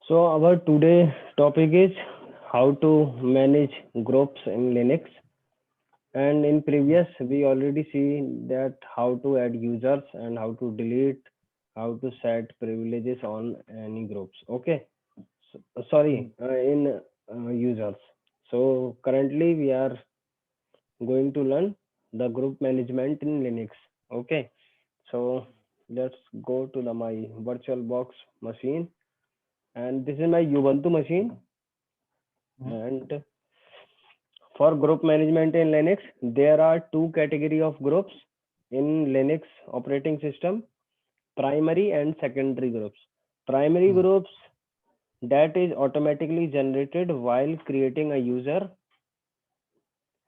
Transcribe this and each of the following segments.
So our today topic is how to manage groups in Linux. And in previous, we already see that how to add users and how to delete, how to set privileges on any groups. Okay. Mm. In users. So currently we are going to learn the group management in Linux. Okay. So let's go to my VirtualBox machine, and this is my Ubuntu machine. Mm. And for group management in Linux, there are two category of groups in Linux operating system: primary and secondary groups. Primary Mm. groups that is automatically generated while creating a user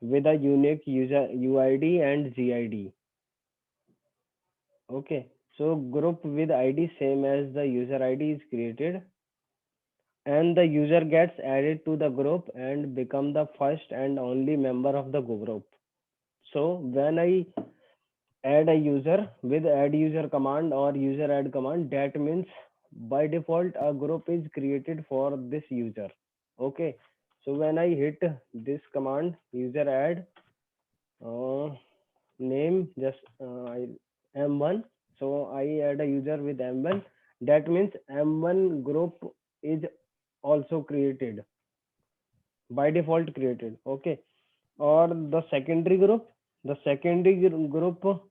with a unique user UID and GID. Okay, so group with ID same as the user ID is created, and the user gets added to the group and become the first and only member of the group. So when I add a user with add user command or user add command, that means by default a group is created for this user. Okay, so when I hit this command user add uh, name just m1, so I add a user with m1, that means m1 group is also created, by default created. Okay, or the secondary group, the secondary group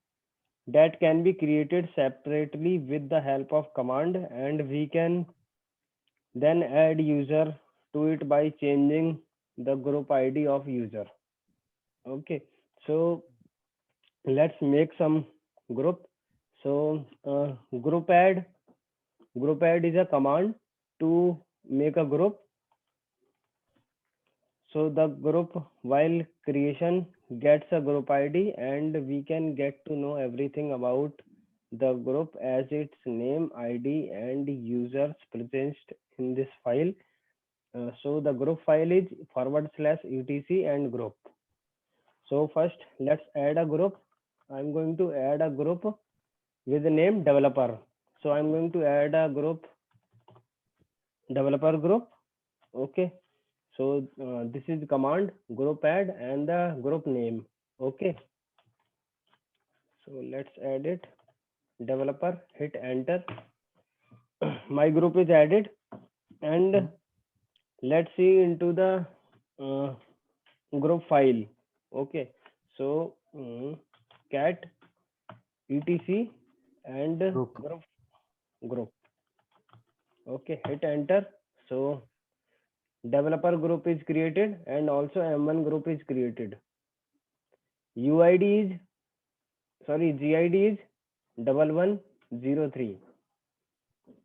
that can be created separately with the help of command, and we can then add user to it by changing the group id of user. Okay, so let's make some group. So group add is a command to make a group. So the group while creation gets a group ID, and we can get to know everything about the group as its name, ID, and users present in this file. So the group file is /etc and group. So first let's add a group. I'm going to add a group with the name developer. So I'm going to add a group, developer group. Okay, so this is the command group add and the group name. Okay, so let's add it. Developer, hit enter. My group is added, and Mm. let's see into the uh, group file. Okay, so cat etc and Group. group. Okay, hit enter. So developer group is created and also m1 group is created. UID is, sorry, GID is 1103.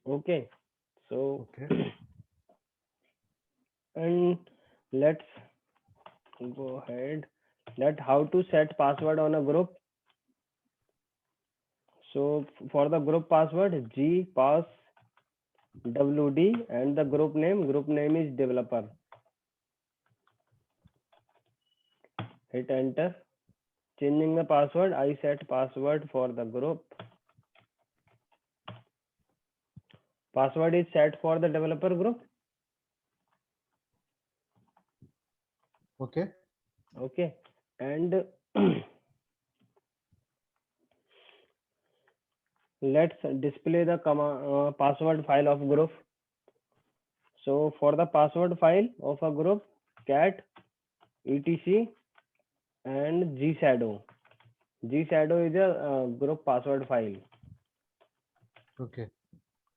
Okay, so Okay. and let's go ahead. That how to set password on a group. So for the group password, G pass WD, and the group name is developer. Hit enter. Changing the password, I set password for the group. Password is set for the developer group. Okay. Okay, and let's display the password file of group. So for the password file of a group, cat etc and gshadow. Gshadow is a group password file. Okay.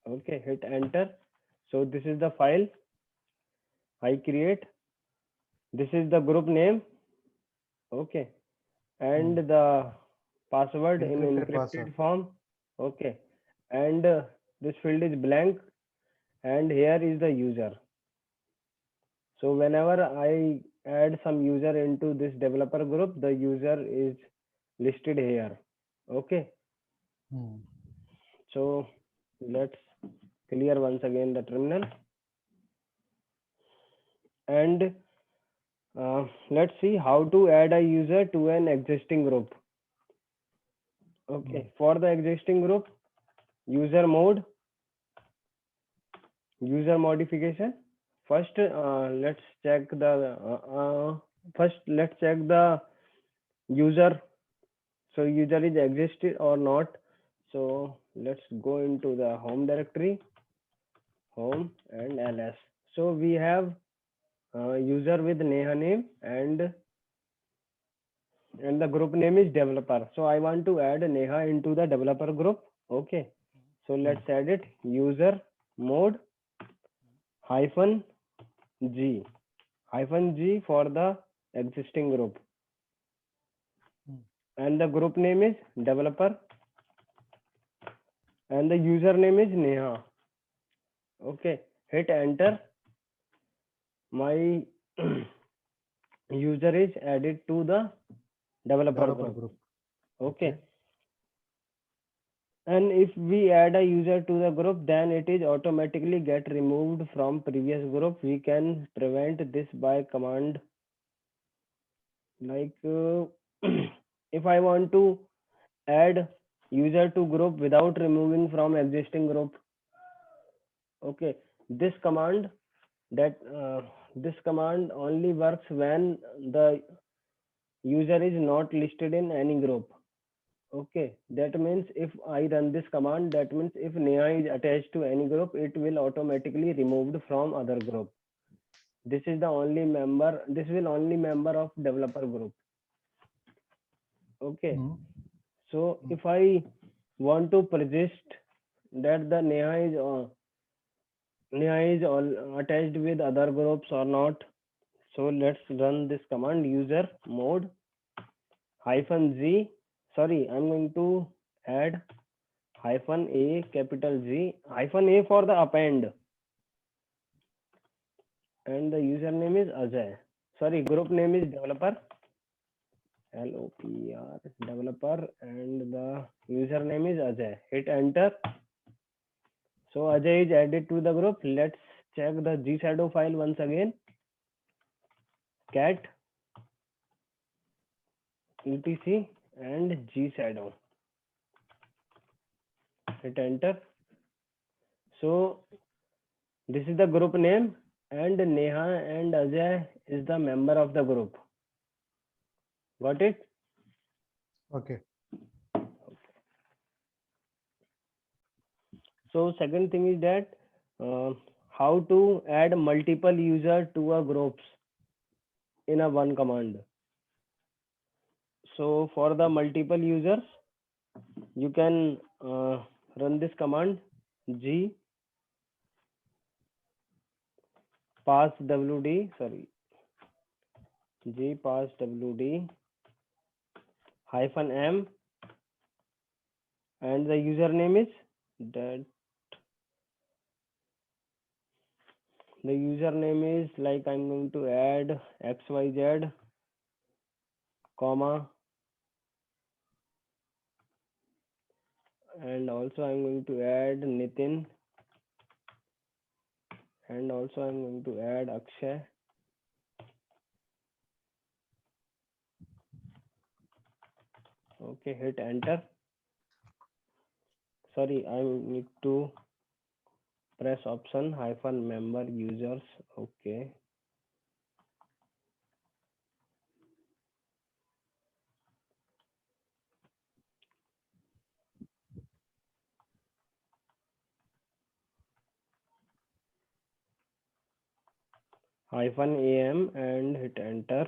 Okay, hit enter. So this is the file I create. This is the group name. Okay, and Mm. the password in Encrypted password. encrypted form. Okay, and this field is blank, and here is the user. So whenever I add some user into this developer group, the user is listed here. Okay, Mm. so let's clear once again the terminal, and let's see how to add a user to an existing group. Mm. Okay, for the existing group, user mode, User modification. First, let's check the first. Let's check the user. So user is existed or not. So let's go into the home directory, home and ls. So we have user with Neha name and the group name is developer. So I want to add Neha into the developer group. Okay. So Hmm. let's add it user mode hyphen G for the existing group. Hmm. And the group name is developer and the username is Neha. Okay. Hit enter. My user is added to the developer Developer group. group. Okay. Okay. And if we add a user to the group, then it is automatically get removed from previous group. We can prevent this by command like if I want to add user to group without removing from existing group. Okay, this command that this command only works when the user is not listed in any group. Okay, that means if I run this command, that means if Neha is attached to any group, it will automatically removed from other group. This is the only member. This will only member of developer group. Okay, Hmm. so Hmm. if I want to persist that the Neha is all attached with other groups or not, so let's run this command user mode hyphen z. Sorry, I'm going to add hyphen a capital Z hyphen a for the append and the username is Ajay. Sorry, group name is developer LOPR developer and the username is Ajay. Hit enter. So Ajay is added to the group. Let's check the GShadow file once again. Cat etc and GShadow. Hit enter. So this is the group name and Neha and Ajay is the member of the group. Got it? Okay. So second thing is that how to add multiple user to a groups in a one command. So for the multiple users, you can run this command g pass wd g pass wd hyphen m and the username is that the username is like I'm going to add xyz comma and also I'm going to add Nitin and also I'm going to add Akshay. Okay, hit enter. Sorry, I need to press option hyphen member users. Okay. Hyphen am and hit enter.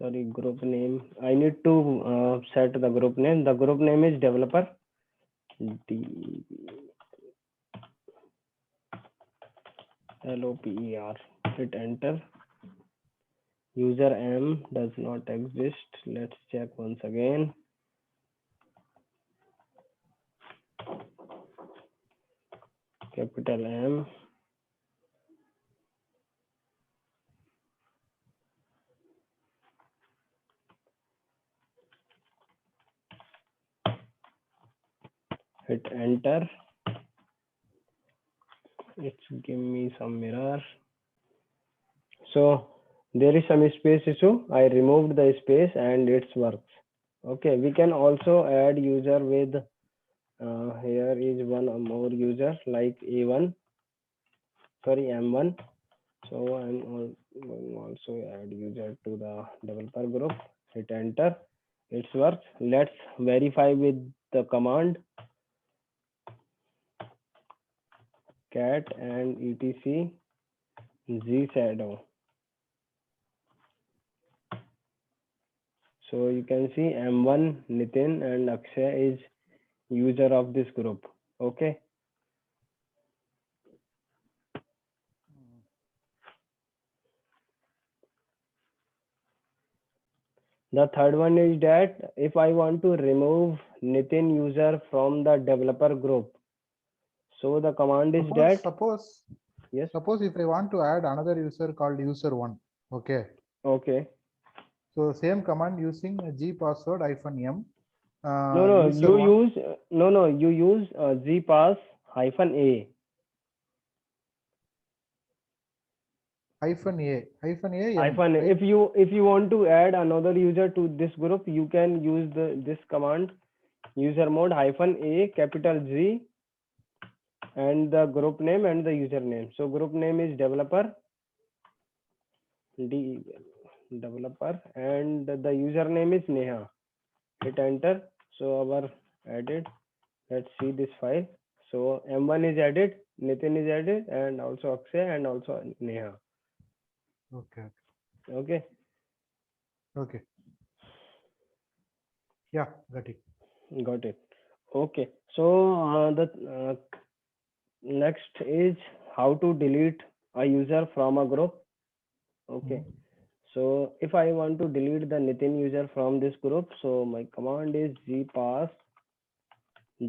Sorry, group name. I need to set the group name. The group name is developer. DLOPER. Hit enter. User m does not exist. Let's check once again. Capital M. Hit enter. It's give me some error. So there is some space issue. I removed the space and it works. Okay, we can also add user with here is one or more user like A1. sorry, M1. So I'm going also add user to the developer group. Hit enter. It works. Let's verify with the command cat and etc zshadow. So you can see M1 Nitin and Akshay is user of this group. Okay. The third one is that if I want to remove Nitin user from the developer group, so the command is that yes. Suppose if I want to add another user called user1. Okay. Okay. So same command using g password -m. No, you User1 use you use zpass hyphen a. -m, Hyphen. right? If you want to add another user to this group, you can use this command user mode hyphen a capital Z and the group name and the username. So group name is developer developer and the username is Neha. Hit enter. So our added. Let's see this file. So M1 is added, Nitin is added, and also Akshay and also Neha. Okay. Okay. Okay. Yeah, got it. Got it. Okay. So the next is how to delete a user from a group. Okay. Mhm. So if I want to delete the Nitin user from this group, so my command is zpass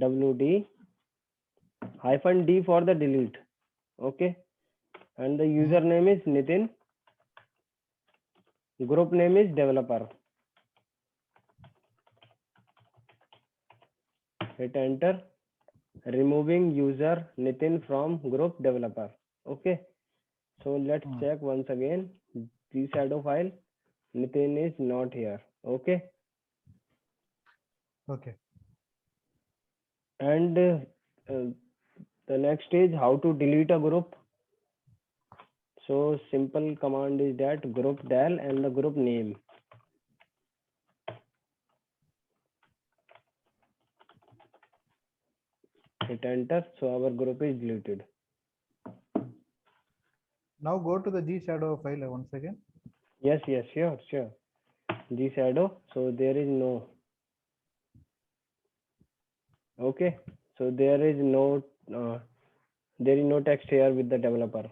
wd hyphen d for the delete. Okay. And the Mhm. username is Nitin. Group name is developer. Hit enter. Removing user Nitin from group developer. Okay. So let's Mm. check once again. The shadow file. Nitin is not here. Okay. Okay. And the next is how to delete a group. So simple command is that group del and the group name. Hit enter. So our group is deleted. Now go to the G shadow file once again. Yes, sure. The shadow. So there is no. Okay. So there is no text here with the developer.